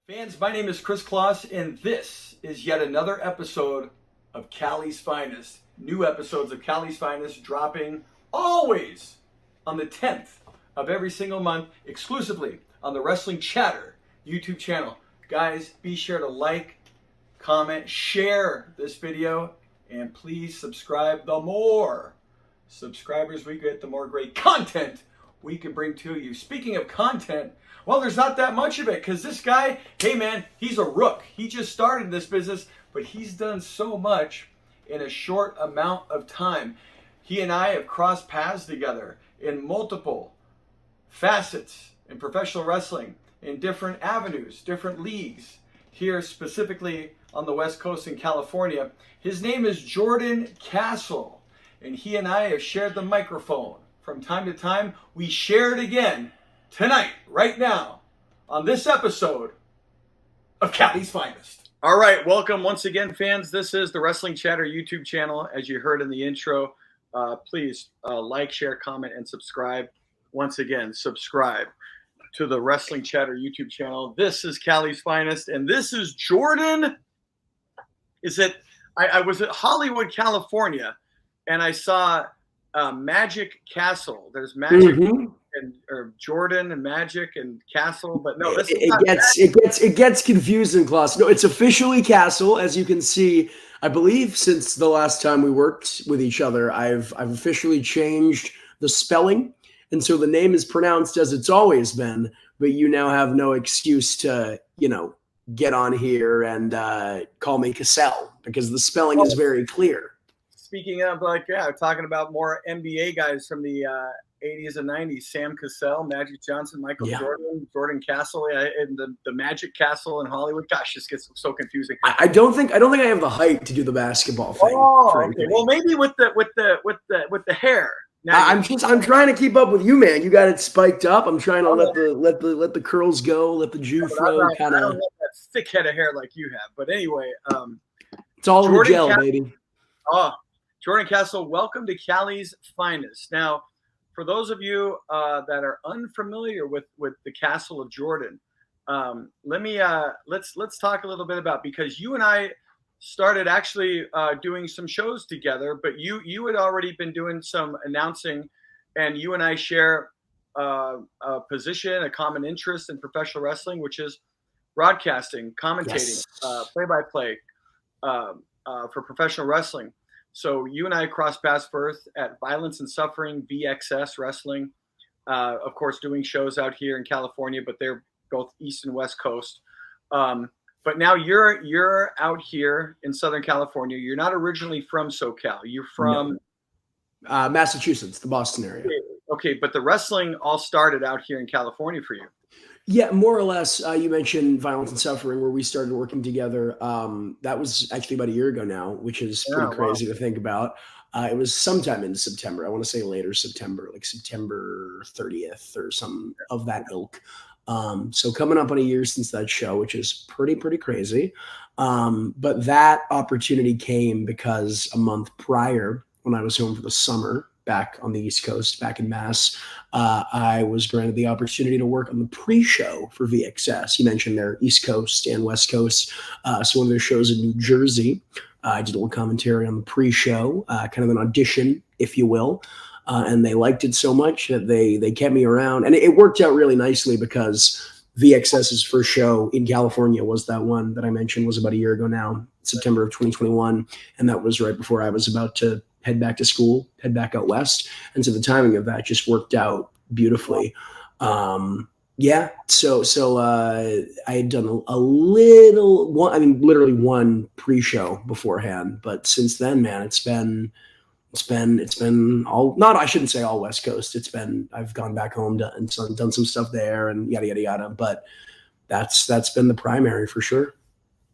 Fans, my name is Kris Kloss, and this is yet another episode of Cali's Finest. New episodes of Cali's Finest dropping always on the 10th of every single month, exclusively on the Wrestling Chatter YouTube channel. Guys, be sure to like, comment, share this video, and please subscribe. The more subscribers we get, the more great content we can bring to you. Speaking of content, well, there's not that much of it because this guy, hey man, he's a rook. He just started this business, but he's done so much in a short amount of time. He and I have crossed paths together in multiple facets in professional wrestling, in different avenues, different leagues, here specifically on the West Coast in California. His name is Jordan Castle, and he and I have shared the microphone from time to time. We share it again tonight, right now, on this episode of Cali's Finest. All right, welcome once again, fans. This is the Wrestling Chatter YouTube channel. As you heard in the intro, please like, share, comment, and subscribe. Once again, subscribe to the Wrestling Chatter YouTube channel. This is Cali's Finest, and this is Jordan. I was at Hollywood, California, and I saw Magic Castle. There's Magic or Jordan and Magic and Castle, but no, this it gets confusing, Kloss. No, it's officially Castle, as you can see. I believe since the last time we worked with each other, I've officially changed the spelling, and so the name is pronounced as it's always been. But you now have no excuse to, get on here and call me Cassell because the spelling is very clear. Speaking of, talking about more NBA guys from the 80s and 90s, Sam Cassell, Magic Johnson, Michael Jordan, Jordan Castle, and the Magic Castle in Hollywood. Gosh, this gets so confusing. I don't think I have the height to do the basketball thing. Oh, okay. Well, maybe with the hair. I'm trying to keep up with you, man. You got it spiked up. I'm trying to let the curls go, let the Jew flow. I don't have that thick head of hair like you have. But anyway, it's all Jordan gel, baby. Oh, Jordan Castle, welcome to Cali's Finest. Now, for those of you that are unfamiliar with the Castle of Jordan, let's talk a little bit about, because you and I started actually doing some shows together, but you had already been doing some announcing, and you and I share a position, a common interest in professional wrestling, which is broadcasting, commentating, play-by-play for professional wrestling. So you and I crossed paths first at Violence and Suffering, VxS Wrestling, of course, doing shows out here in California, but they're both East and West Coast. But now you're out here in Southern California. You're not originally from SoCal. You're from Massachusetts, the Boston area. Okay, but the wrestling all started out here in California for you. Yeah, more or less. You mentioned Violence and Suffering, where we started working together. That was actually about a year ago now, which is pretty crazy to think about. It was sometime in September. I want to say later September, like September 30th or some of that ilk. So coming up on a year since that show, which is pretty crazy. But that opportunity came because a month prior, when I was home for the summer back on the East Coast, back in Mass, I was granted the opportunity to work on the pre-show for VxS. You mentioned their East Coast and West Coast. So one of their shows in New Jersey, I did a little commentary on the pre-show, kind of an audition, if you will. And they liked it so much that they kept me around. And it worked out really nicely because VxS's first show in California was that one that I mentioned, was about a year ago now, September of 2021. And that was right before I was about to head back to school, head back out west. And so the timing of that just worked out beautifully. So I had done literally one pre-show beforehand. But since then, man, it's been all, not, I shouldn't say all West Coast. I've gone back home and done some stuff there and yada, yada, yada. But that's been the primary for sure.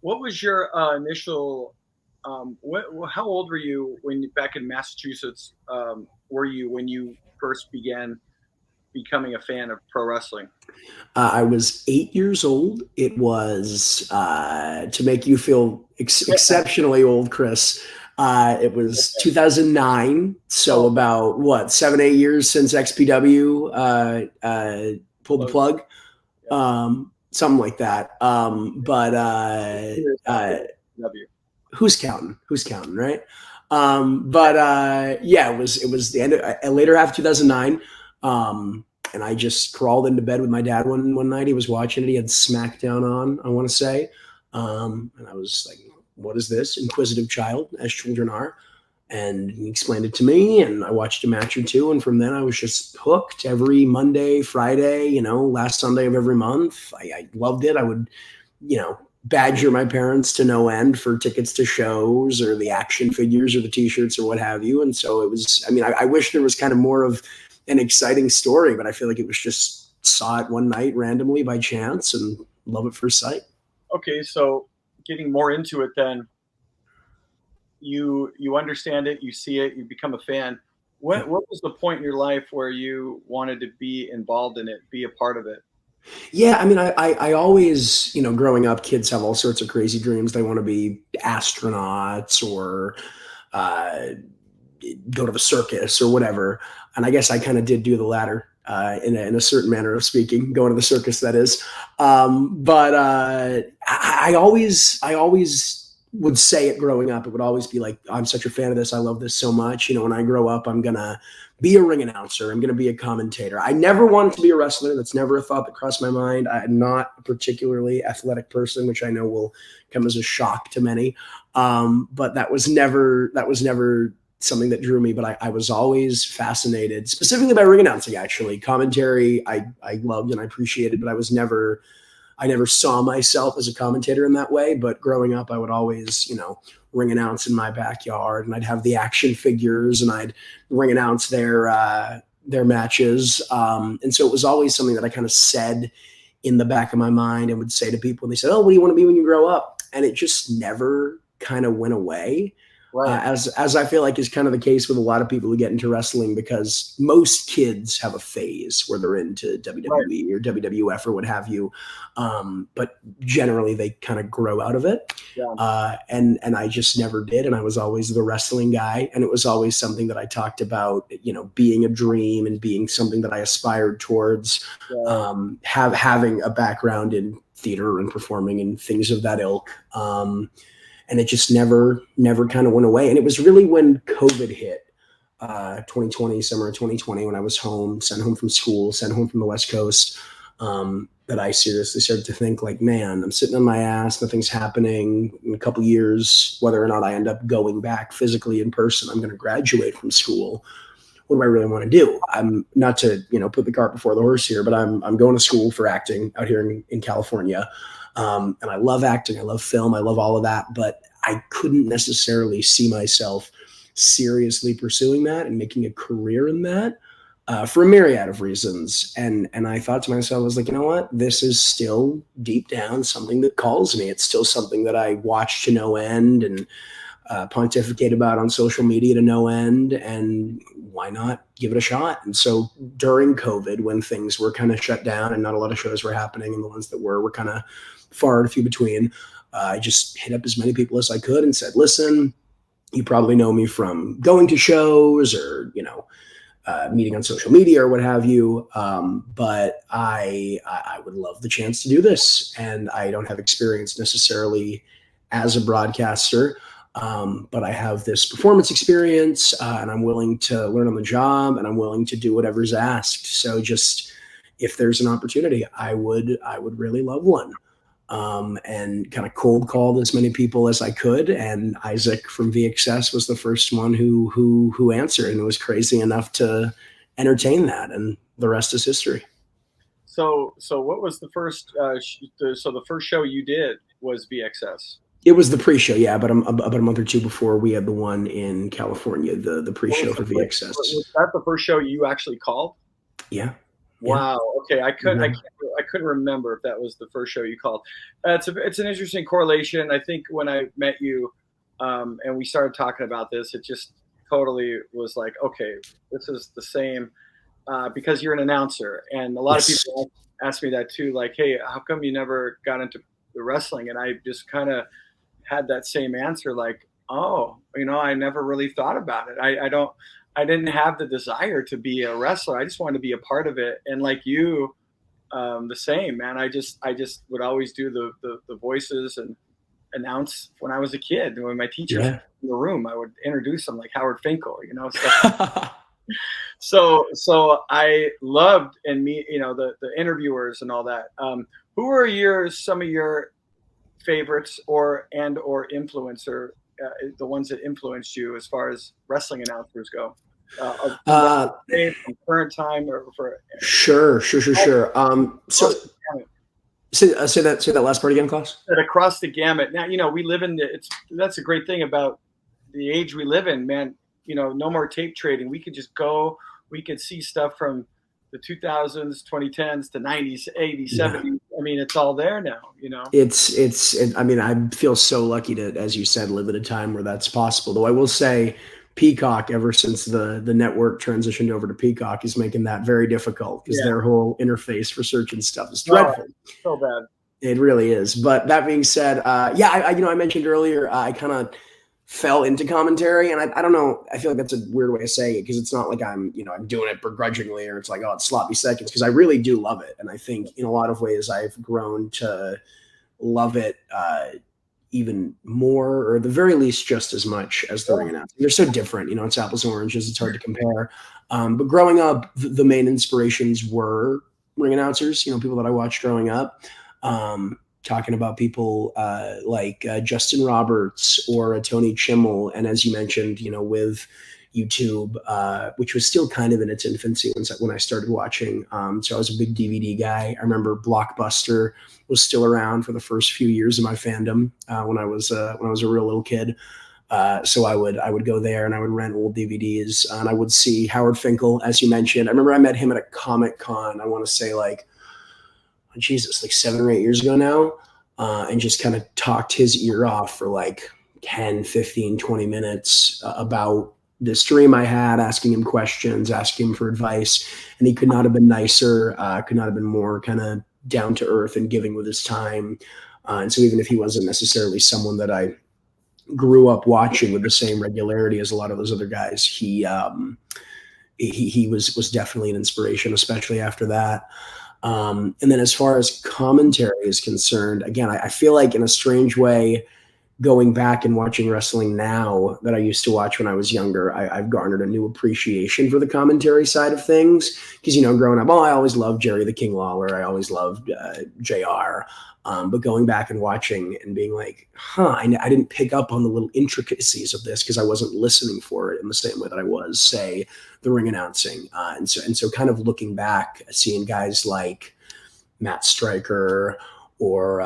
What was your initial, how old were you back in Massachusetts, were you when you first began becoming a fan of pro wrestling? I was 8 years old. It was, to make you feel exceptionally old, Kris, it was 2009. So about 7-8 years since XPW pulled the plug. something like that. W. Who's counting? Who's counting, right? Yeah, it was the end of later half 2009. And I just crawled into bed with my dad one night. He was watching it. He had SmackDown on, I want to say. And I was like, what is this? Inquisitive child, as children are. And he explained it to me, and I watched a match or two. And from then I was just hooked every Monday, Friday, last Sunday of every month. I loved it. I would, badger my parents to no end for tickets to shows or the action figures or the t-shirts or what have you. And so it was, I wish there was kind of more of an exciting story, but I feel like it was just saw it one night randomly by chance and love at first sight. Okay, so getting more into it then, you understand it, you see it, you become a fan. What was the point in your life where you wanted to be involved in it, be a part of it? Yeah, I always, growing up, kids have all sorts of crazy dreams. They want to be astronauts or go to the circus or whatever. And I guess I kind of did do the latter in a certain manner of speaking, going to the circus, that is. I always would say it growing up. It would always be like, I'm such a fan of this. I love this so much. When I grow up, I'm going to be a ring announcer. I'm going to be a commentator. I never wanted to be a wrestler. That's never a thought that crossed my mind. I'm not a particularly athletic person, which I know will come as a shock to many. But that was never something that drew me. But I was always fascinated, specifically by ring announcing, actually. Commentary, I loved and I appreciated, but I never saw myself as a commentator in that way. But growing up, I would always, ring announce in my backyard, and I'd have the action figures and I'd ring announce their matches. And so it was always something that I kind of said in the back of my mind and would say to people, and they said, "Oh, what do you want to be when you grow up?" And it just never kind of went away. Right. As I feel like is kind of the case with a lot of people who get into wrestling, because most kids have a phase where they're into WWE or WWF or what have you. But generally they kind of grow out of it. Yeah. And I just never did. And I was always the wrestling guy. And it was always something that I talked about, being a dream and being something that I aspired towards, having a background in theater and performing and things of that ilk. And it just never kind of went away. And it was really when COVID hit, 2020, summer of 2020, when I was sent home from school, sent home from the West Coast, that I seriously started to think like, man, I'm sitting on my ass, nothing's happening. In a couple of years, whether or not I end up going back physically in person, I'm going to graduate from school. What do I really want to do? I'm not to, put the cart before the horse here, but I'm going to school for acting out here in California. And I love acting. I love film. I love all of that. But I couldn't necessarily see myself seriously pursuing that and making a career in that for a myriad of reasons. And I thought to myself, I was like, you know what? This is still deep down something that calls me. It's still something that I watch to no end and pontificate about on social media to no end. And why not give it a shot? And so during COVID, when things were kind of shut down and not a lot of shows were happening, and the ones that were kind of far and few between, I just hit up as many people as I could and said, listen, you probably know me from going to shows or, meeting on social media or what have you. But I would love the chance to do this. And I don't have experience necessarily as a broadcaster. But I have this performance experience, and I'm willing to learn on the job, and I'm willing to do whatever's asked. So just if there's an opportunity, I would really love one. And kind of cold called as many people as I could. And Isaac from VxS was the first one who answered, and it was crazy enough to entertain that. And the rest is history. So what was the first? So the first show you did was VxS. It was the pre-show, yeah, but about a month or two before we had the one in California, the pre-show for VxS. Was that the first show you actually called? Yeah. Wow. Okay. I couldn't remember if that was the first show you called. It's an interesting correlation. I think when I met you, and we started talking about this, it just totally was like, okay, this is the same, because you're an announcer, and a lot of people ask me that too. Like, hey, how come you never got into the wrestling? And I just kind of had that same answer, like, oh, I never really thought about it. I didn't have the desire to be a wrestler. I just wanted to be a part of it. And like you, the same, man. I just would always do the voices and announce when I was a kid. When my teachers Yeah. were in the room, I would introduce them like Howard Finkel, stuff. So I loved the interviewers and all that. Who are some of your favorites or influencer, the ones that influenced you as far as wrestling announcers go? From current time or for Sure. So say that last part again, Klaus. Across the gamut. Now, we live in that's a great thing about the age we live in, man. No more tape trading. We could just go, we could see stuff from the 2000s, 2010s, to 90s, 80s, 70s. I mean, it's all there now, I mean, I feel so lucky to, as you said, live at a time where that's possible. Though I will say Peacock, ever since the network transitioned over to Peacock, is making that very difficult because their whole interface for search and stuff is dreadful. So bad. It really is. But that being said, I mentioned earlier, I kind of fell into commentary, and I don't know. I feel like that's a weird way of saying it because it's not like I'm doing it begrudgingly or it's like, oh, it's sloppy seconds, because I really do love it. And I think in a lot of ways I've grown to love it even more, or at the very least just as much as the ring announcing. They're so different, it's apples and oranges. It's hard to compare. But growing up, the main inspirations were ring announcers, people that I watched growing up. Talking about people like Justin Roberts or Tony Chimmel. And as you mentioned, with YouTube, which was still kind of in its infancy when I started watching. So I was a big DVD guy. I remember Blockbuster was still around for the first few years of my fandom when I was a real little kid. So I would go there and I would rent old DVDs, and I would see Howard Finkel, as you mentioned. I remember I met him at a Comic-Con, I want to say like 7 or 8 years ago now, and just kind of talked his ear off for like 10, 15, 20 minutes about this dream I had, asking him questions, asking him for advice. And he could not have been nicer, could not have been more kind of down to earth and giving with his time. And so even if he wasn't necessarily someone that I grew up watching with the same regularity as a lot of those other guys, he was definitely an inspiration, especially after that. And then as far as commentary is concerned, again, I feel like in a strange way, going back and watching wrestling now that I used to watch when I was younger, I've garnered a new appreciation for the commentary side of things. Because, growing up, I always loved Jerry the King Lawler. I always loved JR. But going back and watching and being like, I didn't pick up on the little intricacies of this because I wasn't listening for it in the same way that I was, say, the ring announcing. And so kind of looking back, seeing guys like Matt Stryker or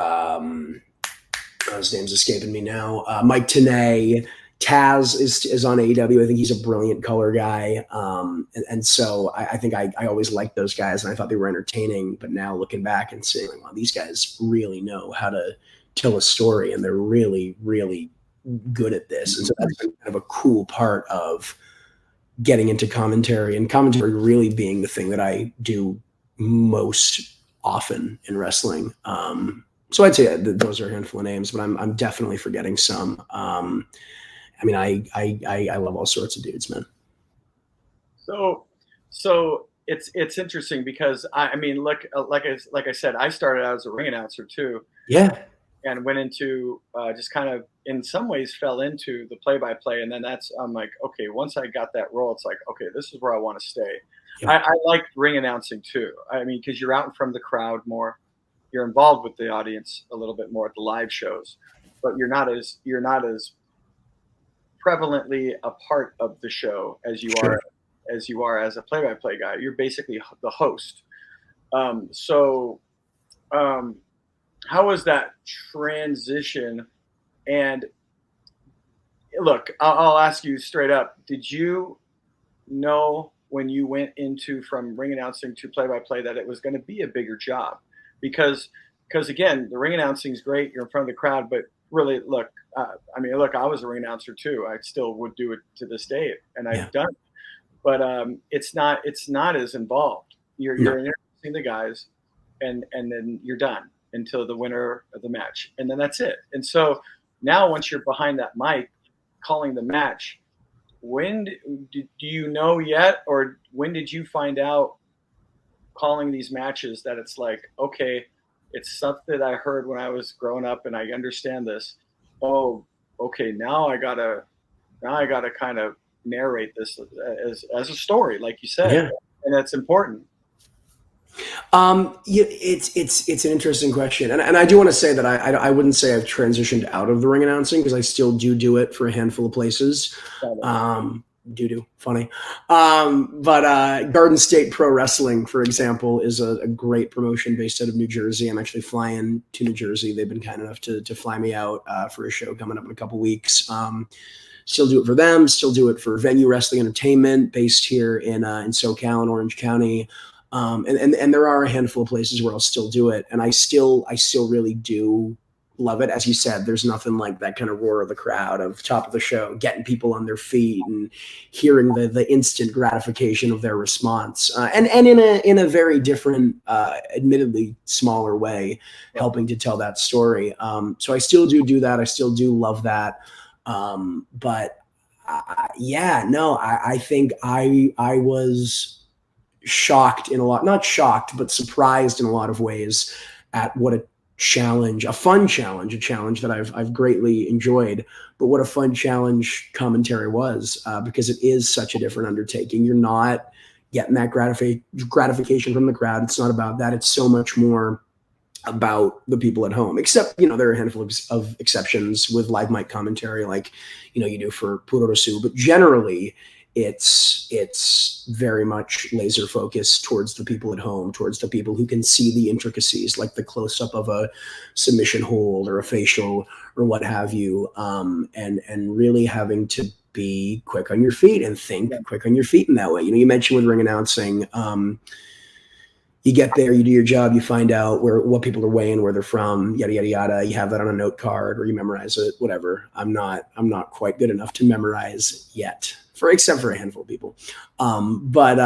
his name's escaping me now, Mike Tenay. Taz is on AEW. I think he's a brilliant color guy. And so I think I always liked those guys, and I thought they were entertaining. But now looking back and saying, wow, these guys really know how to tell a story, and they're really, really good at this. And so that's been kind of a cool part of getting into commentary, and commentary really being the thing that I do most often in wrestling. So I'd say that those are a handful of names, but I'm definitely forgetting some. I mean, I love all sorts of dudes, man. So it's interesting because I mean, look, like I said, I started out as a ring announcer too. Yeah. And went into just kind of in some ways fell into the play-by-play, and then I'm like, okay, once I got that role, it's like, okay, this is where I want to stay. Yeah. I like ring announcing too. I mean, because you're out in front of the crowd more. You're involved with the audience a little bit more at the live shows, but you're not as prevalently a part of the show as you are as a play-by-play guy. You're basically the host. So how was that transition? And look, I'll ask you straight up: did you know when you went from ring announcing to play-by-play that it was going to be a bigger job? Because again, the ring announcing is great. You're in front of the crowd, but really, look, I was a ring announcer too. I still would do it to this day, and I've done it. But it's not as involved. You're introducing the guys, and then you're done until the winner of the match, and then that's it. And so now, once you're behind that mic, calling the match, when do you know yet, or when did you find out calling these matches that it's like, okay, it's something that I heard when I was growing up and I understand this. Oh, okay, now I gotta kind of narrate this as a story, like you said, Yeah. and that's important. Yeah, it's an interesting question, and I do want to say that I wouldn't say I've transitioned out of the ring announcing because I still do it for a handful of places. Funny. But Garden State Pro Wrestling, for example, is a great promotion based out of New Jersey. I'm actually flying to New Jersey. They've been kind enough to fly me out for a show coming up in a couple weeks. Still do it for them. Still do it for Venue Wrestling Entertainment based here in SoCal in Orange County. And there are a handful of places where I'll still do it. And I still really do love it. As you said, there's nothing like that kind of roar of the crowd of top of the show, getting people on their feet and hearing the instant gratification of their response. And in a very different, admittedly smaller way, helping to tell that story. So I still do that. I still do love that. But I think I was shocked in not shocked, but surprised in a lot of ways at what a fun challenge, a challenge that I've greatly enjoyed, but what a fun challenge commentary was, because it is such a different undertaking. You're not getting that gratification from the crowd. It's not about that. It's so much more about the people at home, except, there are a handful of exceptions with live mic commentary, like, you do for Puroresu, but generally it's very much laser focused towards the people at home, towards the people who can see the intricacies, like the close up of a submission hold or a facial or what have you. And really having to be quick on your feet and think quick on your feet in that way. You mentioned with ring announcing, you get there, you do your job, you find out what people are weighing, where they're from, yada, yada, yada. You have that on a note card or you memorize it, whatever. I'm not quite good enough to memorize yet, except for a handful of people. But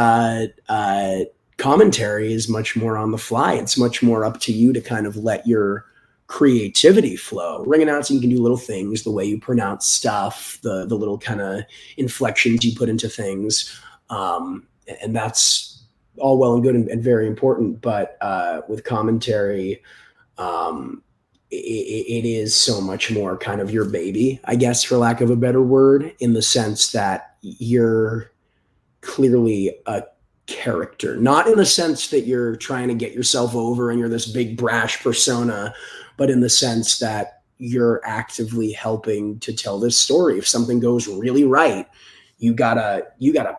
commentary is much more on the fly. It's much more up to you to kind of let your creativity flow. Ring announcing, you can do little things, the way you pronounce stuff, the little kind of inflections you put into things. And that's all well and good and very important, but with commentary, it is so much more kind of your baby, I guess, for lack of a better word, in the sense that you're clearly a character, not in the sense that you're trying to get yourself over and you're this big brash persona, but in the sense that you're actively helping to tell this story. If something goes really right, you gotta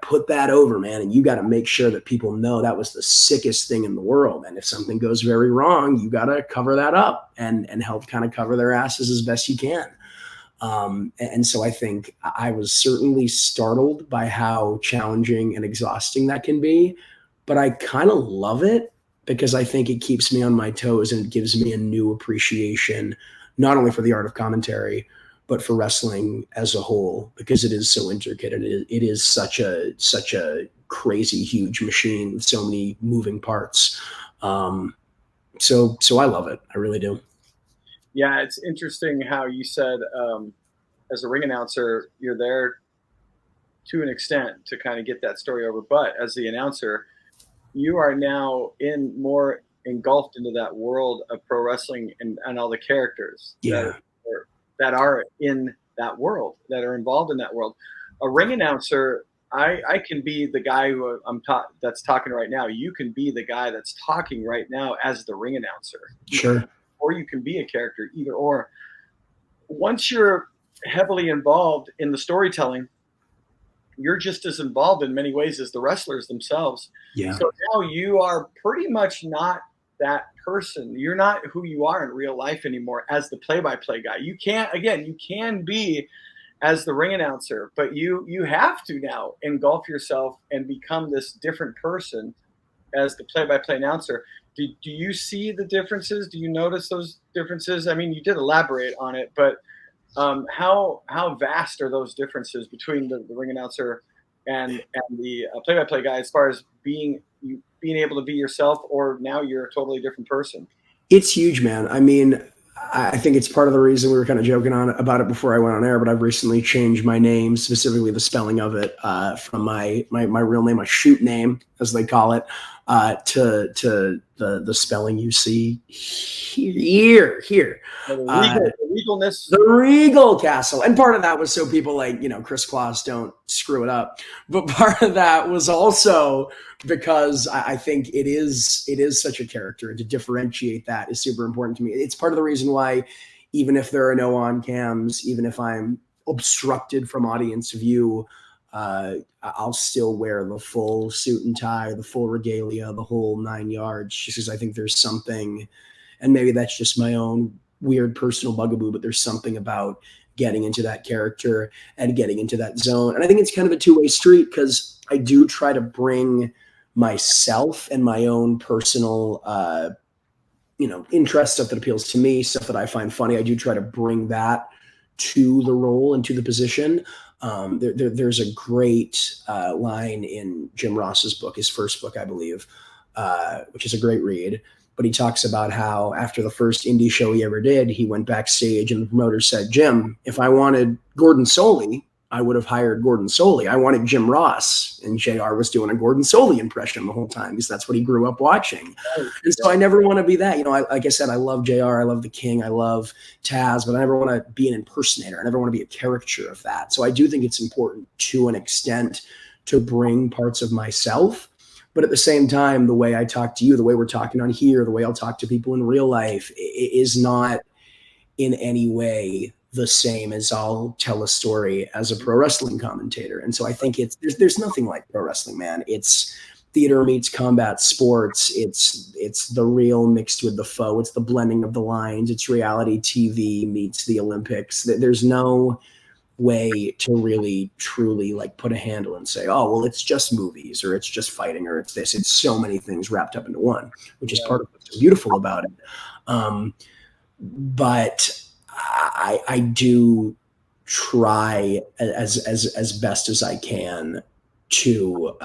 put that over, man, and you gotta make sure that people know that was the sickest thing in the world. And if something goes very wrong, you gotta cover that up and help kind of cover their asses as best you can. And so I think I was certainly startled by how challenging and exhausting that can be, but I kind of love it because I think it keeps me on my toes and it gives me a new appreciation, not only for the art of commentary, but for wrestling as a whole, because it is so intricate and it is such a crazy, huge machine with so many moving parts. So I love it. I really do. Yeah, it's interesting how you said, as a ring announcer, you're there to an extent to kind of get that story over. But as the announcer, you are now more engulfed into that world of pro wrestling and all the characters that are in that world, that are involved in that world. A ring announcer, I can be the guy who that's talking right now. You can be the guy that's talking right now as the ring announcer. Sure. Or you can be a character, either or. Once you're heavily involved in the storytelling, you're just as involved in many ways as the wrestlers themselves. Yeah. So now you are pretty much not that person. You're not who you are in real life anymore as the play-by-play guy. You can be as the ring announcer, but you have to now engulf yourself and become this different person as the play-by-play announcer. Do you see the differences? Do you notice those differences? I mean, you did elaborate on it, but how vast are those differences between the ring announcer and the play-by-play guy as far as being able to be yourself, or now you're a totally different person? It's huge, man. I mean, I think it's part of the reason we were kind of joking about it before I went on air, but I've recently changed my name, specifically the spelling of it, from my real name, my shoot name, as they call it, to the spelling you see here. The regalness. The Regal Castle. And part of that was so people like, Kris Kloss don't screw it up. But part of that was also because I think it is such a character, and to differentiate that is super important to me. It's part of the reason why, even if there are no on cams, even if I'm obstructed from audience view, I'll still wear the full suit and tie, the full regalia, the whole 9 yards, just because I think there's something, and maybe that's just my own weird personal bugaboo, but there's something about getting into that character and getting into that zone. And I think it's kind of a two-way street, because I do try to bring myself and my own personal, interest, stuff that appeals to me, stuff that I find funny. I do try to bring that to the role and to the position. There's a great line in Jim Ross's book, his first book, I believe, which is a great read. But he talks about how after the first indie show he ever did, he went backstage and the promoter said, "Jim, if I wanted Gordon Soley, I would have hired Gordon Soley. I wanted Jim Ross." And JR was doing a Gordon Soley impression the whole time, because that's what he grew up watching. And so I never want to be that. Like I said, I love JR, I love the King, I love Taz, but I never want to be an impersonator. I never want to be a caricature of that. So I do think it's important to an extent to bring parts of myself. But at the same time, the way I talk to you, the way we're talking on here, the way I'll talk to people in real life, it is not in any way the same as I'll tell a story as a pro wrestling commentator. And so I think there's nothing like pro wrestling, man. It's theater meets combat sports. It's the real mixed with the faux. It's the blending of the lines. It's reality TV meets the Olympics. There's no way to really truly like put a handle and say, oh, well, it's just movies, or it's just fighting, or it's this. It's so many things wrapped up into one, which is part of what's so beautiful about it. But I do try as best as I can to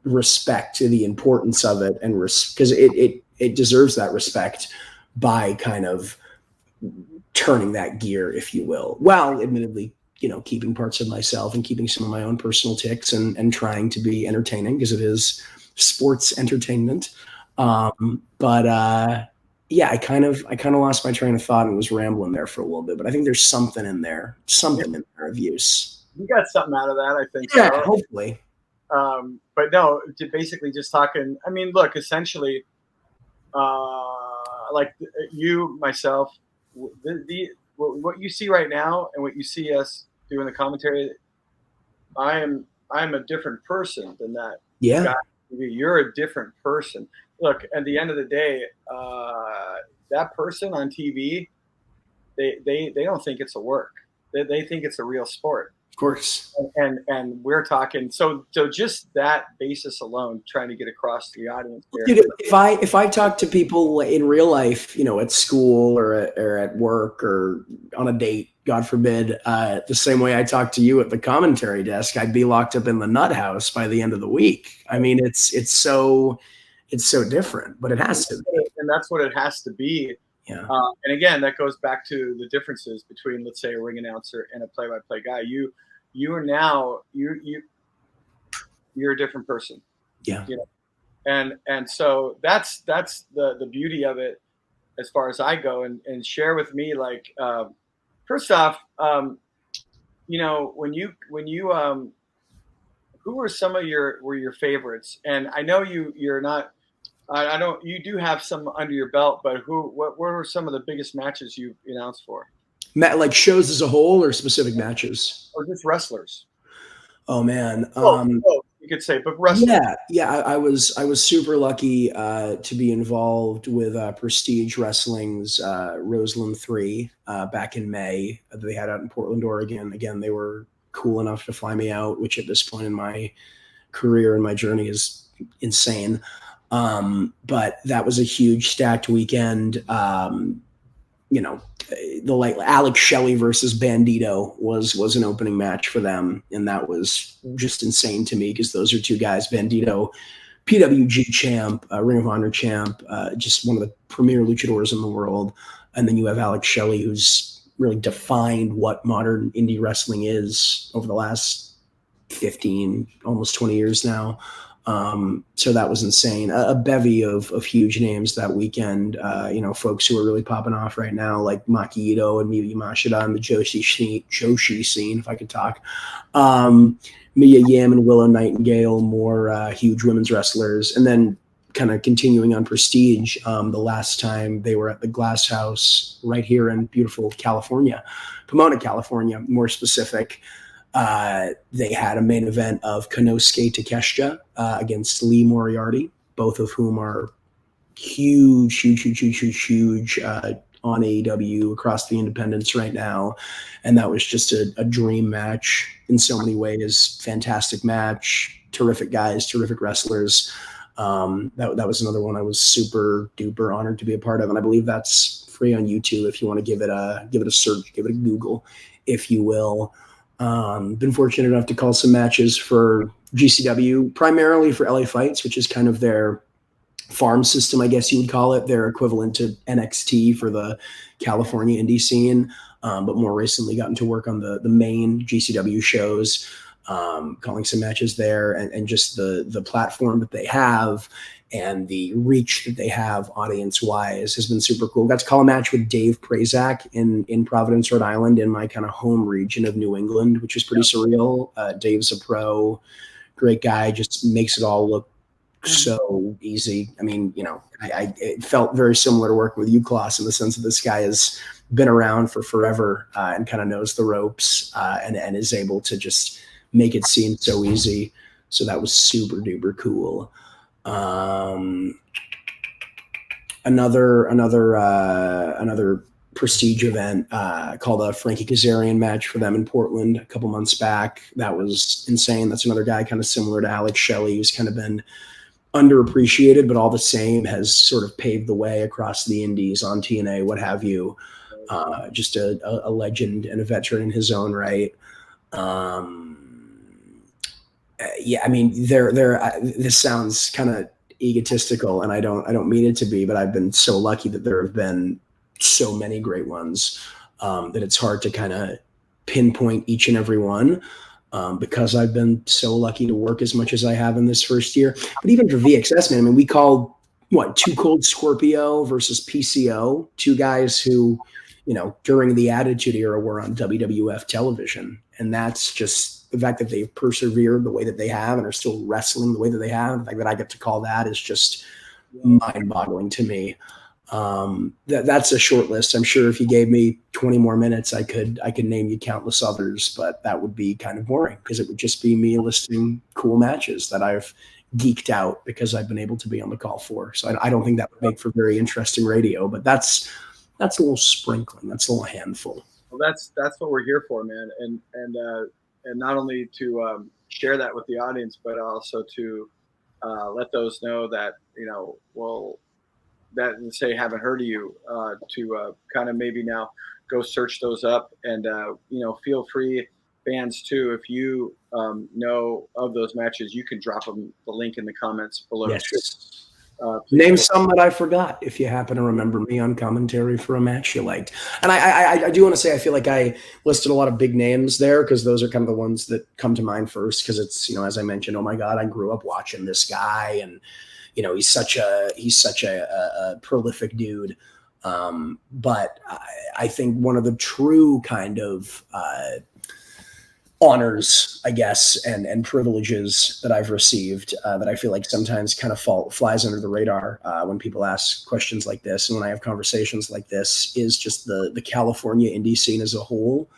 respect the importance of it, and because it deserves that respect by kind of turning that gear, if you will, while admittedly, keeping parts of myself and keeping some of my own personal tics and trying to be entertaining, because it is sports entertainment. Yeah, I kind of lost my train of thought and was rambling there for a little bit, but I think there's something in there of use. You got something out of that, I think. Yeah, so. Hopefully. But no, basically just talking. I mean, look, essentially, like you, myself, what you see right now and what you see us doing the commentary, I'm a different person than that. Yeah. You're a different person. Look, at the end of the day, that person on TV, they don't think it's a work. They think it's a real sport. Of course. And we're talking. So just that basis alone, trying to get across to the audience here. Dude, if I talk to people in real life, at school or at work or on a date, God forbid, the same way I talk to you at the commentary desk, I'd be locked up in the nut house by the end of the week. I mean, it's so different, but it has to be. And that's what it has to be. Yeah. And again, that goes back to the differences between, let's say, a ring announcer and a play-by-play guy. You are now you're a different person. Yeah. And so that's the beauty of it, as far as I go, and share with me, like, first off, when you who were some of your favorites? And I know you're not. You do have some under your belt, but what were some of the biggest matches you announced for? Like shows as a whole, or specific matches, or just wrestlers? Oh man, you could say, but wrestlers. Yeah. I was super lucky to be involved with Prestige Wrestling's Roseland 3 back in May that they had out in Portland, Oregon. Again, they were cool enough to fly me out, which at this point in my career and my journey is insane. But that was a huge stacked weekend. The Alex Shelley versus Bandito was an opening match for them, and that was just insane to me, because those are two guys. Bandito, PWG champ, Ring of Honor champ, just one of the premier luchadors in the world. And then you have Alex Shelley, who's really defined what modern indie wrestling is over the last 15, almost 20 years now. So that was insane. A bevy of huge names that weekend. Folks who are really popping off right now, like Maki Ito and Miyu Yamashita and the Joshi scene, if I could talk. Mia Yim and Willow Nightingale, more huge women's wrestlers. And then kind of continuing on prestige, the last time they were at the Glass House right here in beautiful California, Pomona, California, more specific. They had a main event of Konosuke Takeshita against Lee Moriarty, both of whom are huge on AEW across the independents right now. And that was just a dream match in so many ways. Fantastic match, terrific guys, terrific wrestlers. That was another one I was super duper honored to be a part of. And I believe that's free on YouTube if you want to give it a search, give it a Google, if you will. Been fortunate enough to call some matches for GCW, primarily for LA Fights, which is kind of their farm system, I guess you would call it, their equivalent to NXT for the California indie scene. But more recently gotten to work on the main GCW shows, calling some matches there, and just the platform that they have and the reach that they have audience-wise has been super cool. Got to call a match with Dave Prazak in Providence, Rhode Island, in my kind of home region of New England, which is pretty surreal. Dave's a pro, great guy, just makes it all look so easy. I mean, it felt very similar to working with you, Kloss, in the sense that this guy has been around for forever and kind of knows the ropes and is able to just make it seem so easy. So that was super duper cool. Another prestige event called a Frankie Kazarian match for them in Portland a couple months back. That was insane. That's another guy kind of similar to Alex Shelley, who's kind of been underappreciated, but all the same has sort of paved the way across the indies on TNA, what have you. Just a legend and a veteran in his own right. I mean, this sounds kind of egotistical, and I don't mean it to be, but I've been so lucky that there have been so many great ones that it's hard to kind of pinpoint each and every one because I've been so lucky to work as much as I have in this first year. But even for VxS, man, I mean, we called Too Cold Scorpio versus PCO, two guys who, during the Attitude Era were on WWF television, and that's just the fact that they've persevered the way that they have and are still wrestling the way that they have. The fact that I get to call that is just mind-boggling to me. That's a short list. I'm sure if you gave me 20 more minutes, I could name you countless others, but that would be kind of boring because it would just be me listing cool matches that I've geeked out because I've been able to be on the call for. So I don't think that would make for very interesting radio, but that's a little sprinkling. That's a little handful. Well, that's what we're here for, man. And not only to share that with the audience, but also to let those know that, that say haven't heard of you, to kind of maybe now go search those up and, feel free, fans too, if you know of those matches, you can drop them the link in the comments below. Yes. Name some that I forgot if you happen to remember me on commentary for a match you liked. And I do want to say I feel like I listed a lot of big names there because those are kind of the ones that come to mind first because it's, as I mentioned, oh my God, I grew up watching this guy and, he's such a prolific dude. But I think one of the true kind of honors, I guess, and privileges that I've received that I feel like sometimes kind of flies under the radar when people ask questions like this and when I have conversations like this is just the California indie scene as a whole.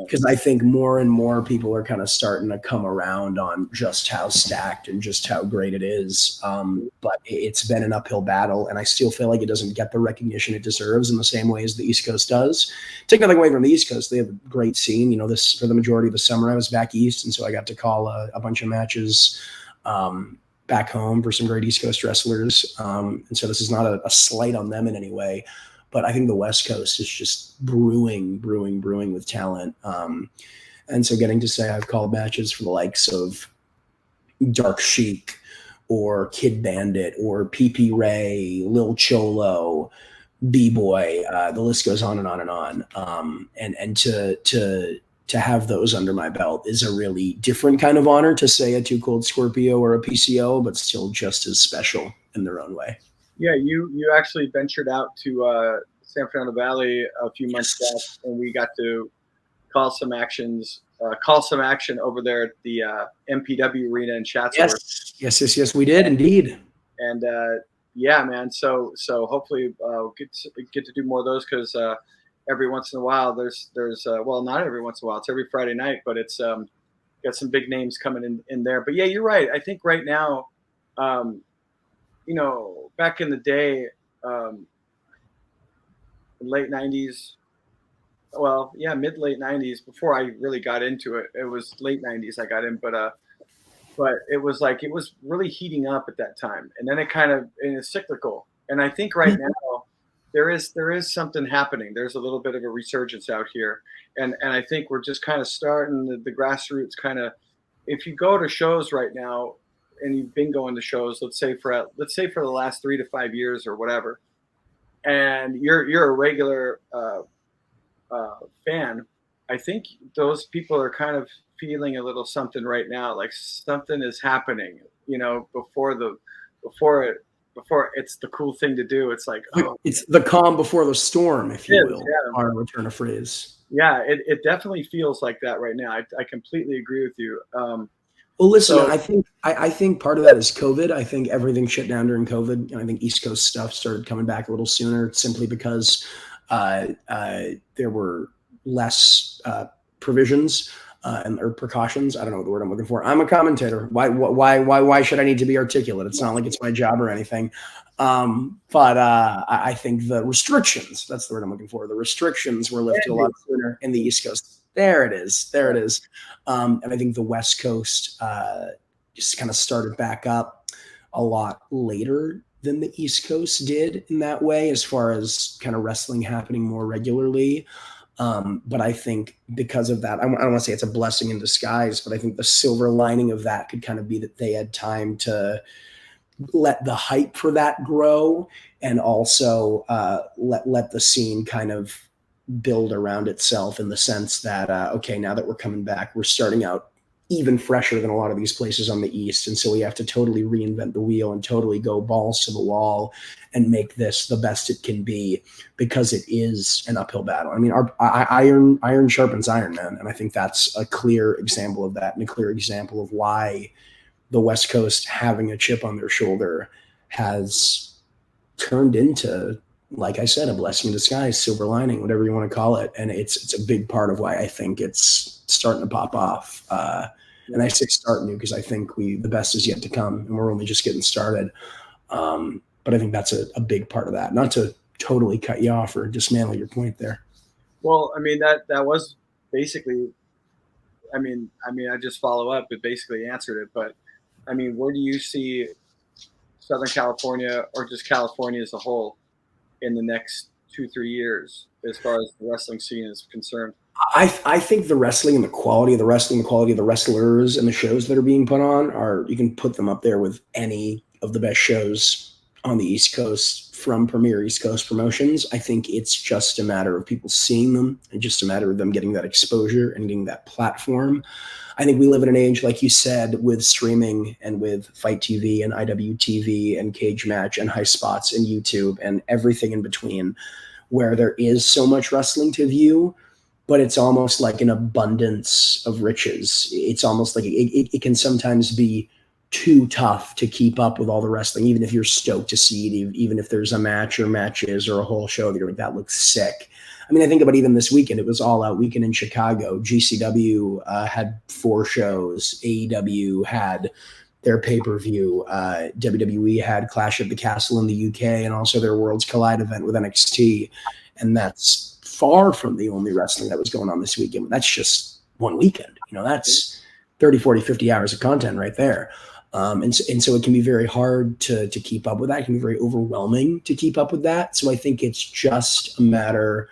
Because I think more and more people are kind of starting to come around on just how stacked and just how great it is. But it's been an uphill battle, and I still feel like it doesn't get the recognition it deserves in the same way as the East Coast does. Take nothing away from the East Coast. They have a great scene. This for the majority of the summer, I was back East, and so I got to call a bunch of matches back home for some great East Coast wrestlers. And so this is not a slight on them in any way. But I think the West Coast is just brewing with talent. And so getting to say I've called matches for the likes of Dark Sheik or Kid Bandit or PP Ray, Lil Cholo, B-Boy, the list goes on and on and on. And to to have those under my belt is a really different kind of honor to say a Too Cold Scorpio or a PCO, but still just as special in their own way. Yeah, you actually ventured out to San Fernando Valley a few months back, and we got to call some action over there at the MPW Arena in Chatsworth. Yes, we did indeed. And yeah, man. So hopefully get to do more of those, because every once in a while there's well, not every once in a while, it's every Friday night, but it's got some big names coming in there. But yeah, you're right. I think right now, you know, back in the day, late 90s, well, yeah, mid-late 90s, before I really got into it, it was late 90s I got in, but it was like, it was really heating up at that time. And then it's cyclical. And I think right now there is something happening. There's a little bit of a resurgence out here. And I think we're just kind of starting the grassroots kind of, if you go to shows right now, and you've been going to shows, let's say for the last 3 to 5 years or whatever, and you're a regular fan, I think those people are kind of feeling a little something right now, like something is happening, you know, before it's the cool thing to do. It's like, oh, it's the calm before the storm, if you will, our return of phrase. Yeah, it definitely feels like that right now. I completely agree with you. Well, listen, so, I think part of that is COVID. I think everything shut down during COVID, and I think East Coast stuff started coming back a little sooner, simply because there were less provisions or precautions. I don't know the word I'm looking for. I'm a commentator. Why should I need to be articulate? It's not like it's my job or anything. But I think the restrictions, that's the word I'm looking for. The restrictions were lifted a lot sooner in the East Coast. There it is. And I think the West Coast just kind of started back up a lot later than the East Coast did in that way, as far as kind of wrestling happening more regularly. But I think because of that, I don't want to say it's a blessing in disguise, but I think the silver lining of that could kind of be that they had time to let the hype for that grow, and also let the scene kind of build around itself, in the sense that, okay, now that we're coming back, we're starting out even fresher than a lot of these places on the East. And so we have to totally reinvent the wheel and totally go balls to the wall and make this the best it can be, because it is an uphill battle. I mean, iron sharpens iron, man. And I think that's a clear example of that, and a clear example of why the West Coast, having a chip on their shoulder, has turned into, like I said, a blessing in disguise, silver lining, whatever you want to call it. And it's a big part of why I think it's starting to pop off. And I say start new, because I think the best is yet to come, and we're only just getting started. But I think that's a big part of that. Not to totally cut you off or dismantle your point there. Well, I mean, that was basically, I mean, I just follow up. It basically answered it. But I mean, where do you see Southern California, or just California as a whole, in the next 2-3 years, as far as the wrestling scene is concerned? I think the wrestling and the quality of the wrestling, the quality of the wrestlers and the shows that are being put on you can put them up there with any of the best shows on the East Coast from premier East Coast promotions. I think it's just a matter of people seeing them, and just a matter of them getting that exposure and getting that platform. I think we live in an age, like you said, with streaming and with Fight TV and IWTV and Cage Match and High Spots and YouTube and everything in between, where there is so much wrestling to view, but it's almost like an abundance of riches. It's almost like it can sometimes be too tough to keep up with all the wrestling, even if you're stoked to see it, even if there's a match or matches or a whole show that you're like, that looks sick. I mean, I think about even this weekend, it was All Out weekend in Chicago. GCW had 4 shows. AEW had their pay-per-view. WWE had Clash at the Castle in the UK, and also their Worlds Collide event with NXT. And that's far from the only wrestling that was going on this weekend. That's just one weekend. You know, that's 30, 40, 50 hours of content right there. And so it can be very hard to keep up with that. It can be very overwhelming to keep up with that. So I think it's just a matter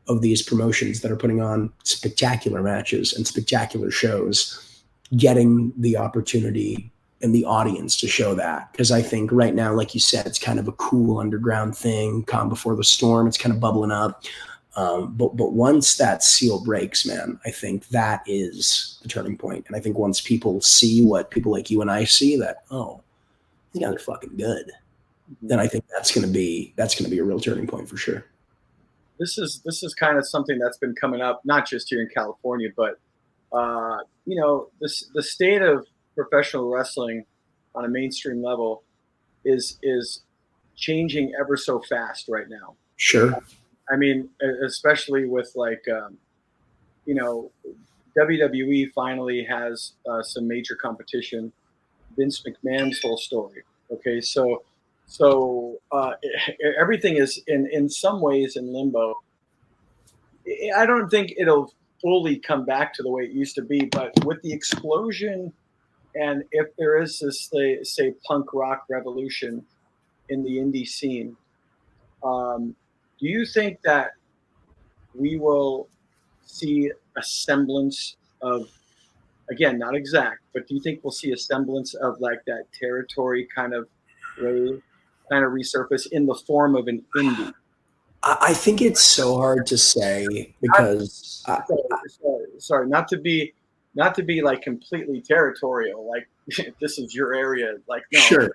of these promotions that are putting on spectacular matches and spectacular shows, getting the opportunity and the audience to show that. Because I think right now, like you said, it's kind of a cool underground thing, calm before the storm. It's kind of bubbling up. But once that seal breaks, man, I think that is the turning point. And I think once people see what people like you and I see, that, oh, these guys are fucking good, then I think that's gonna be a real turning point for sure. This is kind of something that's been coming up, not just here in California, but the state of professional wrestling on a mainstream level is changing ever so fast right now. Sure. I mean, especially with WWE finally has some major competition. Vince McMahon's whole story. Okay, so everything is in some ways in limbo. I don't think it'll fully come back to the way it used to be, but with the explosion, and if there is this say punk rock revolution in the indie scene, do you think that we will see a semblance of, again, not exact, but do you think we'll see a semblance of like that territory kind of resurface in the form of an indie? I think it's so hard to say because sorry, not to be like completely territorial, like this is your area, like no. Sure.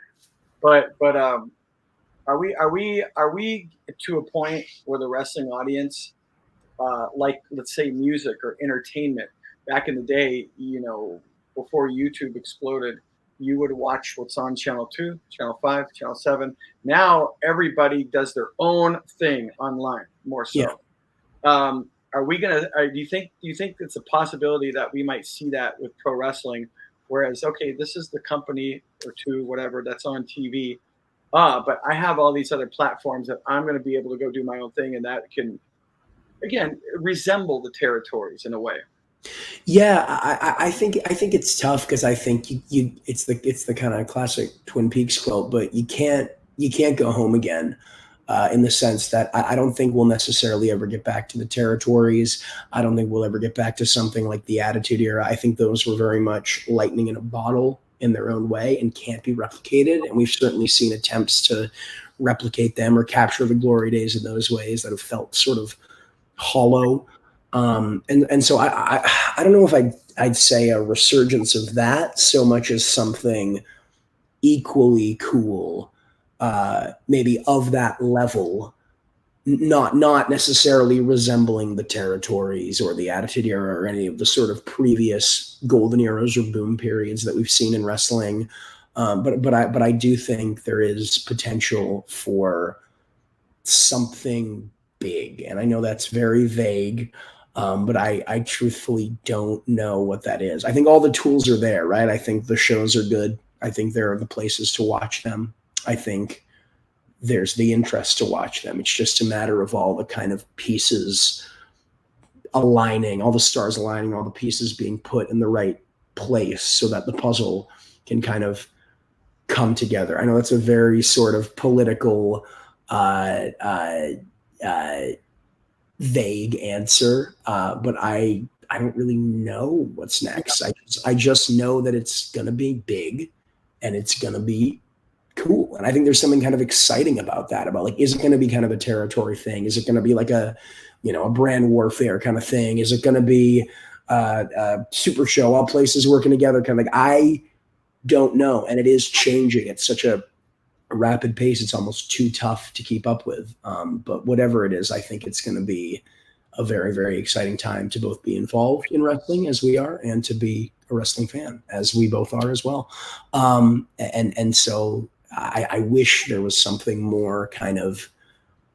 But are we to a point where the wrestling audience, like let's say music or entertainment, back in the day, before YouTube exploded, you would watch what's on channel 2, channel 5, channel 7. Now everybody does their own thing online, more so. Yeah. Are we gonna? Do you think it's a possibility that we might see that with pro wrestling? Whereas, okay, this is the company or two, whatever, that's on TV. But I have all these other platforms that I'm going to be able to go do my own thing, and that can, again, resemble the territories in a way. Yeah, I think it's tough because I think it's the kind of classic Twin Peaks quote, but you can't go home again. In the sense that I don't think we'll necessarily ever get back to the territories. I don't think we'll ever get back to something like the Attitude Era. I think those were very much lightning in a bottle in their own way and can't be replicated. And we've certainly seen attempts to replicate them or capture the glory days in those ways that have felt sort of hollow. And so I don't know if I'd say a resurgence of that so much as something equally cool. Maybe of that level, not necessarily resembling the territories or the Attitude Era or any of the sort of previous golden eras or boom periods that we've seen in wrestling. But I do think there is potential for something big, and I know that's very vague. But I truthfully don't know what that is. I think all the tools are there, right? I think the shows are good. I think there are the places to watch them. I think there's the interest to watch them. It's just a matter of all the kind of pieces aligning, all the stars aligning, all the pieces being put in the right place so that the puzzle can kind of come together. I know that's a very sort of political, vague answer, but I don't really know what's next. I just know that it's going to be big and it's going to be cool. And I think there's something kind of exciting about that, about like, is it going to be kind of a territory thing? Is it going to be like a brand warfare kind of thing? Is it going to be a super show, all places working together kind of like, I don't know. And it is changing at such a rapid pace. It's almost too tough to keep up with. But whatever it is, I think it's going to be a very, very exciting time to both be involved in wrestling as we are and to be a wrestling fan as we both are as well. And so I wish there was something more kind of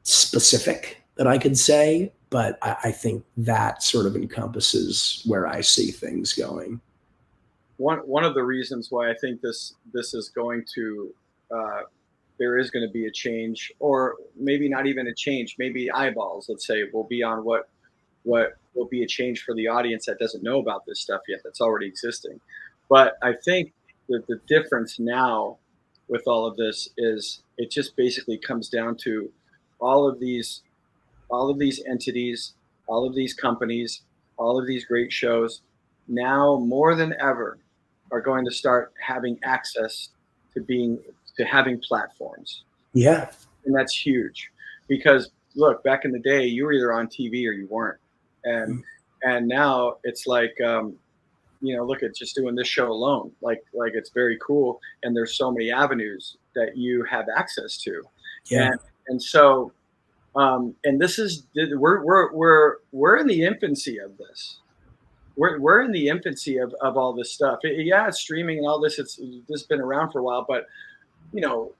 specific that I could say, but I think that sort of encompasses where I see things going. One of the reasons why I think this is going to there is going to be a change, or maybe not even a change, maybe eyeballs, let's say, will be on what will be a change for the audience that doesn't know about this stuff yet, that's already existing. But I think that the difference now with all of this is it just basically comes down to all of these entities, all of these companies, all of these great shows now more than ever are going to start having access to having platforms. Yeah. And that's huge, because look, back in the day, you were either on TV or you weren't, and now it's like, look at just doing this show alone, like it's very cool, and there's so many avenues that you have access to, Yeah. and so, and this is we're in the infancy of this. We're in the infancy of all this stuff. It's streaming and all this. This has been around for a while, but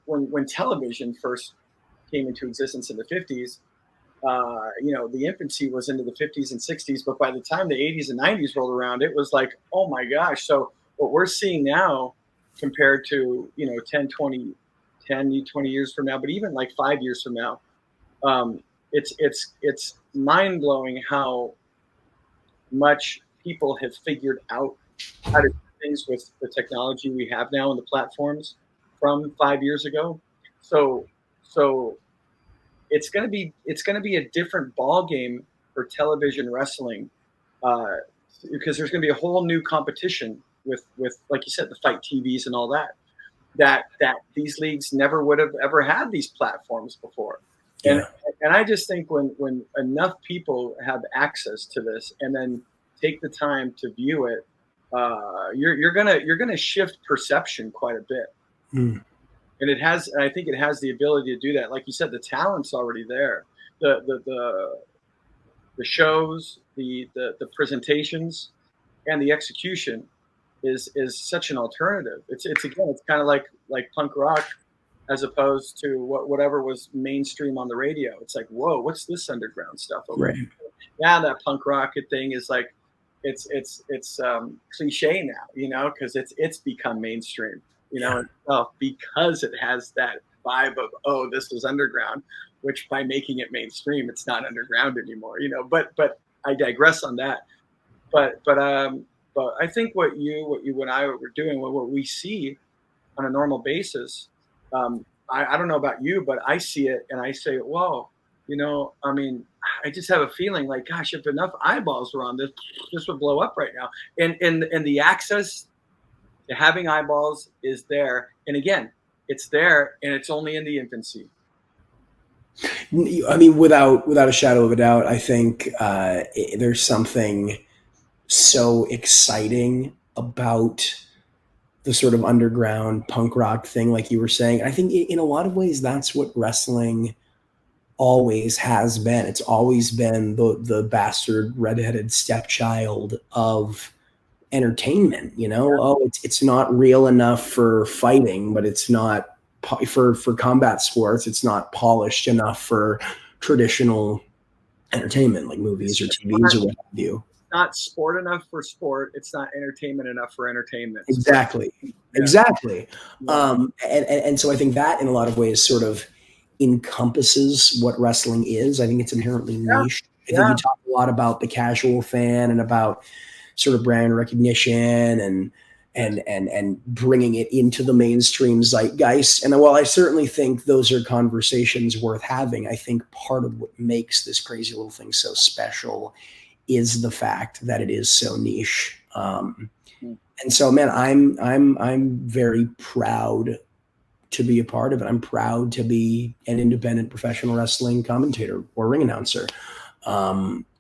when television first came into existence in the 50s, the infancy was into the 50s and 60s, but by the time the 80s and 90s rolled around, it was like, oh my gosh. So what we're seeing now compared to, 20 years from now, but even like 5 years from now, it's mind blowing how much people have figured out how to do things with the technology we have now and the platforms from 5 years ago. So it's going to be a different ball game for television wrestling, because there's going to be a whole new competition with like you said, the fight TVs and all that these leagues never would have ever had these platforms before. And I just think when enough people have access to this and then take the time to view it, you're gonna shift perception quite a bit. And I think it has the ability to do that. Like you said, the talent's already there. The shows, the presentations, and the execution is such an alternative. It's kind of like punk rock, as opposed to whatever was mainstream on the radio. It's like, whoa, what's this underground stuff over here? Yeah, that punk rock thing is like, it's cliche now, because it's become mainstream, because it has that vibe of, oh, this was underground, which by making it mainstream, it's not underground anymore, But I digress on that. But I think what you and I were doing, what we see on a normal basis. I don't know about you, but I see it and I say, whoa, I just have a feeling like, gosh, if enough eyeballs were on this would blow up right now. And the access to having eyeballs is there. And again, it's there and it's only in the infancy. I mean, without a shadow of a doubt, I think there's something so exciting about the sort of underground punk rock thing, like you were saying. I think in a lot of ways, that's what wrestling always has been. It's always been the bastard redheaded stepchild of entertainment. Oh, it's not real enough for fighting, but it's not for combat sports. It's not polished enough for traditional entertainment like movies or TVs or what have you. Not sport enough for sport. It's not entertainment enough for entertainment. Exactly. Yeah. And so I think that in a lot of ways sort of encompasses what wrestling is. I think it's inherently niche. I think you talk a lot about the casual fan and about sort of brand recognition and bringing it into the mainstream zeitgeist. And while I certainly think those are conversations worth having, I think part of what makes this crazy little thing so special is the fact that it is so niche. And so, man, I'm very proud to be a part of it. I'm proud to be an independent professional wrestling commentator or ring announcer.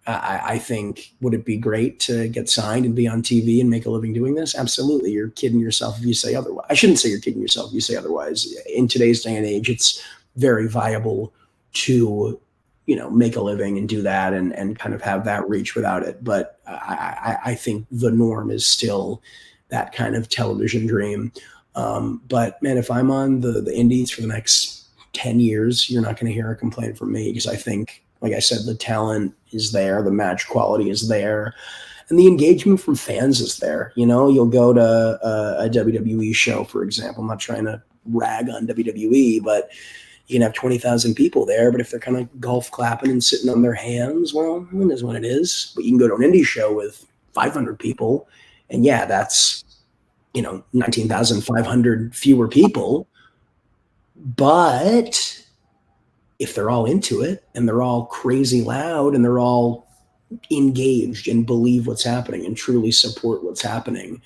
I think, would it be great to get signed and be on TV and make a living doing this? Absolutely. You're kidding yourself if you say otherwise. I shouldn't say you're kidding yourself if you say otherwise. In today's day and age, it's very viable to make a living and do that and kind of have that reach without it. But I think the norm is still that kind of television dream. But man, if I'm on the indies for the next 10 years, you're not going to hear a complaint from me, because I think, like I said, the talent is there, the match quality is there, and the engagement from fans is there. You'll go to a WWE show, for example. I'm not trying to rag on WWE, but you can have 20,000 people there, but if they're kind of golf clapping and sitting on their hands, well, it is what it is. But you can go to an indie show with 500 people, and that's 19,500 fewer people. But if they're all into it and they're all crazy loud and they're all engaged and believe what's happening and truly support what's happening,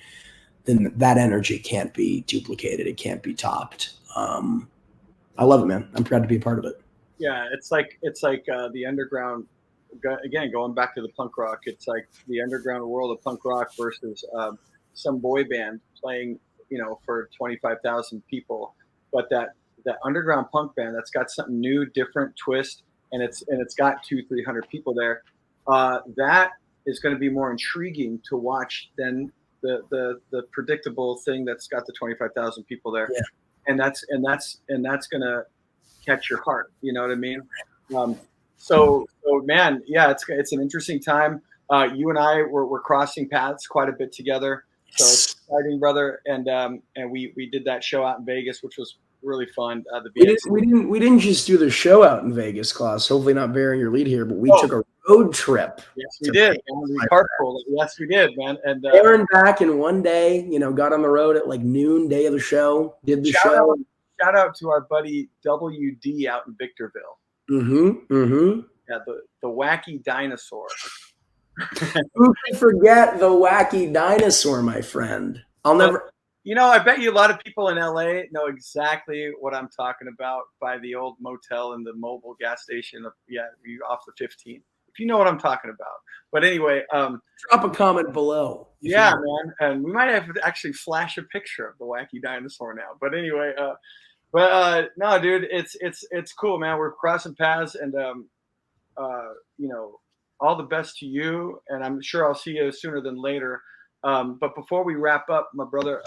then that energy can't be duplicated. It can't be topped. I love it, man. I'm proud to be a part of it. Yeah, it's like the underground. Again, going back to the punk rock, it's like the underground world of punk rock versus some boy band playing, for 25,000 people. But that underground punk band that's got something new, different twist, and it's got 200-300 people there. That is going to be more intriguing to watch than the predictable thing that's got the 25,000 people there, Yeah. and that's going to catch your heart. You know what I mean? So man, yeah, it's an interesting time. You and I we're crossing paths quite a bit together. So it's exciting, brother. And we did that show out in Vegas, which was really fun. The We didn't just do the show out in Vegas, Kloss. Hopefully not bearing your lead here, but we took a road trip. Yes, we did. We carpooled. Yes, we did, man. And there and back in one day. Got on the road at like noon, day of the show. Did the show. Shout out to our buddy WD out in Victorville. Yeah, the wacky dinosaur. Who can forget the wacky dinosaur, my friend? I'll never. I bet you a lot of people in LA know exactly what I'm talking about by the old motel and the mobile gas station. Off the 15. If you know what I'm talking about. But anyway, drop a comment below. Yeah, man, and we might have to actually flash a picture of the wacky dinosaur now. But anyway, no, dude, it's cool, man. We're crossing paths, and all the best to you, and I'm sure I'll see you sooner than later. But before we wrap up, my brother,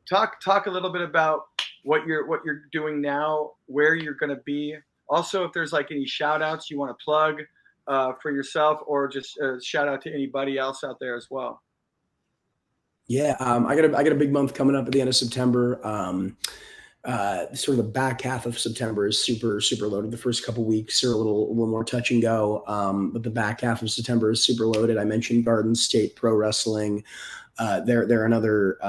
talk a little bit about what you're doing now, where you're going to be. Also, if there's like any shout outs you want to plug for yourself, or just shout out to anybody else out there as well. Yeah, I got a big month coming up at the end of September. Sort of the back half of September is super loaded. The first couple weeks are a little more touch and go, but the back half of September is super loaded. I mentioned Garden State Pro Wrestling. They're another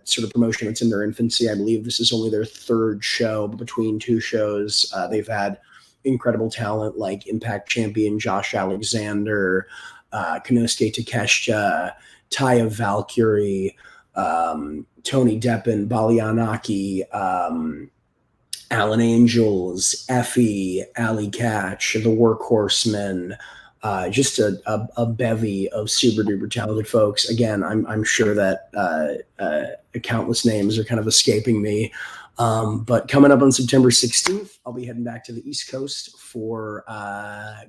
sort of promotion that's in their infancy. I believe this is only their third show, but between two shows, they've had incredible talent like Impact Champion Josh Alexander, Konosuke Takeshita, Taya Valkyrie, Tony Deppen, Balianaki, Alan Angels, Effie, Ali Catch, the Workhorsemen, just a bevy of super duper talented folks. Again, I'm sure that countless names are kind of escaping me. But coming up on September 16th, I'll be heading back to the East Coast for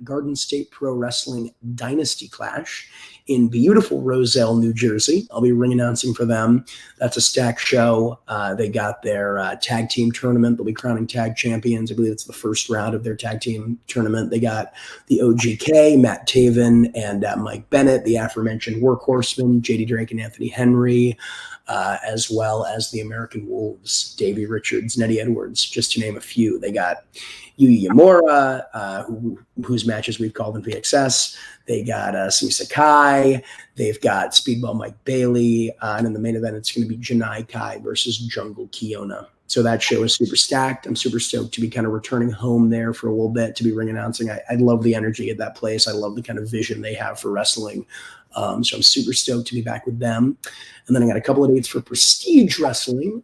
Garden State Pro Wrestling Dynasty Clash in beautiful Roselle, New Jersey. I'll be ring announcing for them. That's a stacked show. They got their tag team tournament. They'll be crowning tag champions. I believe it's the first round of their tag team tournament. They got the OGK, Matt Taven, and Mike Bennett, the aforementioned Workhorsemen, JD Drake and Anthony Henry, as well as the American Wolves, Davey Richards, Eddie Edwards, just to name a few. They got Yuya Yamura, whose matches we've called in VxS. They got Sumi Sakai. They've got Speedball Mike Bailey. And in the main event, it's going to be Janai Kai versus Jungle Kiona. So that show is super stacked. I'm super stoked to be kind of returning home there for a little bit to be ring announcing. I love the energy at that place. I love the kind of vision they have for wrestling. So I'm super stoked to be back with them. And then I got a couple of dates for Prestige Wrestling.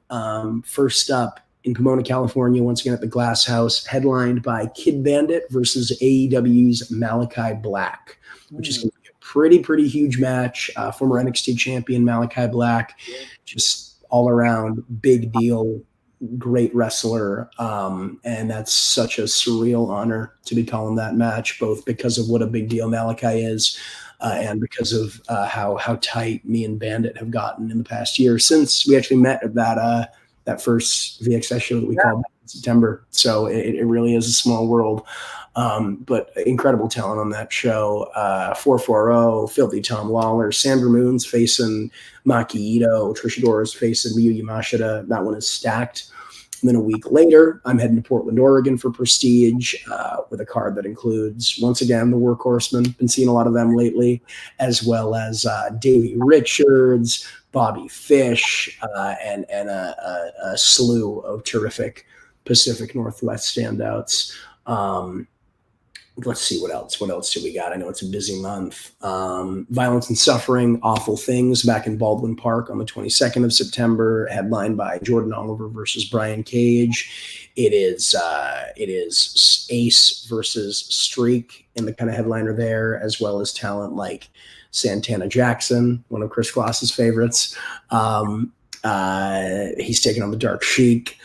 First up in Pomona, California, once again at the Glass House, headlined by Kid Bandit versus AEW's Malachi Black, which is going to be a pretty huge match. Former NXT champion Malachi Black, just all around big deal, great wrestler. And that's such a surreal honor to be calling that match, both because of what a big deal Malachi is, and because of how tight me and Bandit have gotten in the past year since we actually met at that first VxS show that we called in September. So it really is a small world, but incredible talent on that show. 440, Filthy Tom Lawler, Sandra Moon's facing Maki Ito, Trish Dora's facing Miyu Yamashita. That one is stacked. And then a week later, I'm heading to Portland, Oregon for Prestige with a card that includes, once again, the Workhorsemen. Been seeing a lot of them lately, as well as Davey Richards, Bobby Fish, and a slew of terrific Pacific Northwest standouts. let's see what else. What else do we got? I know it's a busy month. Violence and Suffering, Awful Things, back in Baldwin Park on the 22nd of September, headlined by Jordan Oliver versus Brian Cage. It is Ace versus Streak in the kind of headliner there, as well as talent like Santana Jackson, one of Kris Kloss's favorites. He's taking on the Dark Sheik.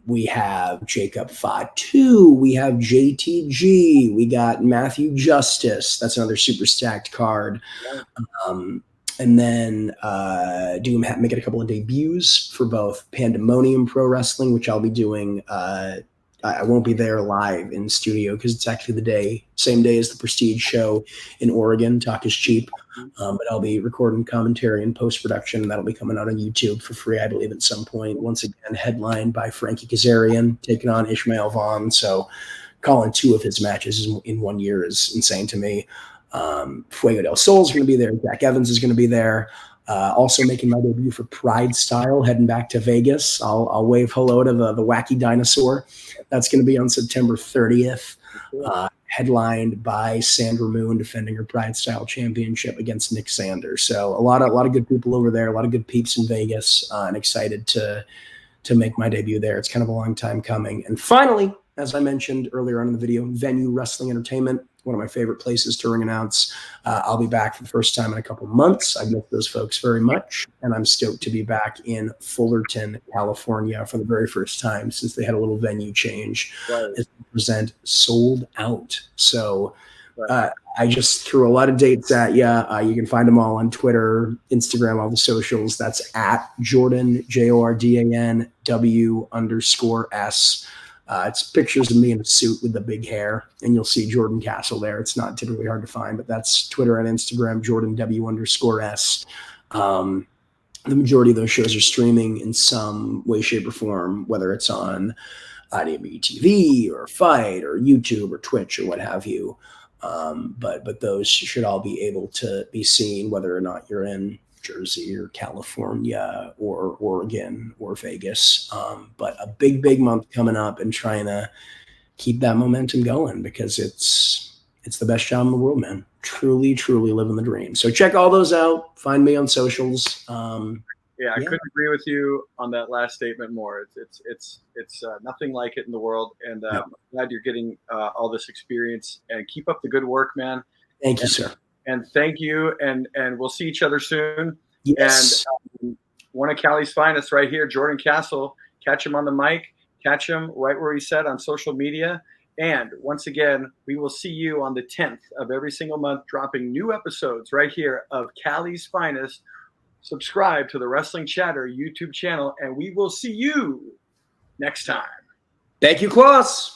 We have Jacob Fatu. We have JTG. We got Matthew Justice. That's another super stacked card. And then making a couple of debuts for both Pandemonium Pro Wrestling, which I'll be doing. I won't be there live in studio because it's actually the same day as the Prestige show in Oregon. Talk is cheap. But I'll be recording commentary and post-production. That'll be coming out on YouTube for free, I believe, at some point. Once again, headlined by Frankie Kazarian, taking on Ishmael Vaughn. So calling 2 of his matches in 1 year is insane to me. Fuego del Sol is going to be there. Jack Evans is going to be there. Also making my debut for Pride Style, heading back to Vegas. I'll wave hello to the wacky dinosaur. That's going to be on September 30th. Headlined by Sandra Moon, defending her Pride Style championship against Nick Sanders. So a lot of good people over there, a lot of good peeps in Vegas, and excited to make my debut there. It's kind of a long time coming. And finally, as I mentioned earlier on in the video, Venue Wrestling Entertainment, one of my favorite places to ring announce. I'll be back for the first time in a couple months. I miss those folks very much, and I'm stoked to be back in Fullerton, California for the very first time since they had a little venue change. Right. As they present Sold Out. So I just threw a lot of dates at you. You can find them all on Twitter, Instagram, all the socials. That's at Jordan, JORDAN W_S. It's pictures of me in a suit with the big hair, and you'll see Jordan Castle there. It's not typically hard to find, but that's Twitter and Instagram, Jordan W_S. The majority of those shows are streaming in some way, shape, or form, whether it's on IDW TV or Fight or YouTube or Twitch or what have you. But those should all be able to be seen, whether or not you're in Jersey or California or Oregon or Vegas. But a big month coming up, and trying to keep that momentum going because it's the best job in the world, man. Truly living the dream. So check all those out. Find me on socials. I couldn't agree with you on that last statement more. It's nothing like it in the world, and I'm glad you're getting all this experience. And keep up the good work, man. Thank you, sir. And thank you, and we'll see each other soon. Yes. And one of Cali's finest right here, Jordan Castle. Catch him on the mic. Catch him right where he said on social media. And once again, we will see you on the 10th of every single month, dropping new episodes right here of Cali's finest. Subscribe to the Wrestling Chatter YouTube channel, and we will see you next time. Thank you, Kloss.